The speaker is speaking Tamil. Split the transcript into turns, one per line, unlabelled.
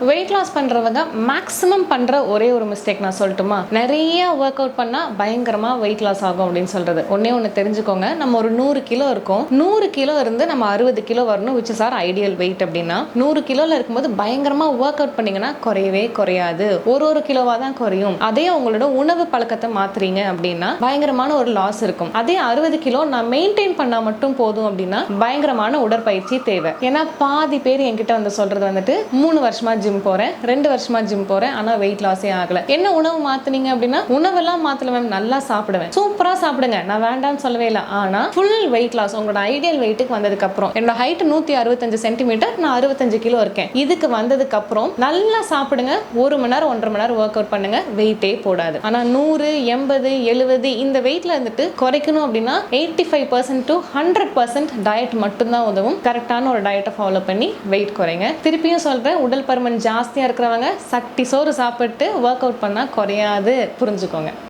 வெயிட் லாஸ் பண்ணுறவங்க மேக்ஸிமம் பண்ணுற ஒரே ஒரு மிஸ்டேக் நான் சொல்லட்டுமா, நிறைய ஒர்க் அவுட் பண்ணால் பயங்கரமாக வெயிட் லாஸ் ஆகும் அப்படின்னு சொல்கிறது. ஒன்று தெரிஞ்சுக்கோங்க, நம்ம ஒரு 100 கிலோ இருக்கோம், 100 கிலோ இருந்து நம்ம 60 கிலோ வரணும், which is our ideal weight. அப்படின்னா 100 கிலோவில் இருக்கும்போது பயங்கரமாக ஒர்க் அவுட் பண்ணிங்கன்னா குறையவே குறையாது, ஒரு கிலோவாக தான் குறையும். அதே உங்களோட உணவு பழக்கத்தை மாற்றுறீங்க அப்படின்னா பயங்கரமான ஒரு லாஸ் இருக்கும். அதே 60 கிலோ நான் மெயின்டைன் பண்ணால் மட்டும் போதும் அப்படின்னா பயங்கரமான உடற்பயிற்சி தேவை. ஏன்னா பாதி பேர் என்கிட்ட வந்து சொல்கிறது வந்துட்டு 3 வருஷமா ஜிம் போறேன், 2 வருஷமா ஜிம் போறேன், ஆனா வெயிட் லாஸே ஆகல. என்ன உணவு மாத்துனீங்க அப்படின்னா, உணவெல்லாம் மாத்தல மேம், நல்லா சாப்பிடுவேன். சூப்பரா சாப்பிடுங்க, நான் வேண்டாம்னு சொல்லவே இல்லை. ஆனா ஃபுல் வெயிட் லாஸ் உங்களோட ஐடியல் வெயிட்டுக்கு வந்ததுக்கு அப்புறம், என்னோட ஹைட் 165 சென்டிமீட்டர், நான் 65 கிலோ இருக்கேன். இதுக்கு வந்ததுக்கு அப்புறம் நல்லா சாப்பிடுங்க, 1 மணி நேரம் 1.5 மணி நேரம் ஒர்க் அவுட் பண்ணுங்க, வெயிட்டே போடாது. ஆனா 100, 80, 70 இந்த வெயிட்ல இருந்துட்டு குறைக்கணும் அப்படின்னா 85% to 100% டயட் மட்டும்தான் உதவும். கரெக்டான ஒரு டயட்டை ஃபாலோ பண்ணி வெயிட் குறைங்க. திருப்பியும் சொல்றேன், உடல் பருமன் ஜாஸ்தியா இருக்கிறவங்க சட்டி சோறு சாப்பிட்டு ஒர்க் அவுட் பண்ணா குறையாது, புரிஞ்சுக்கோங்க.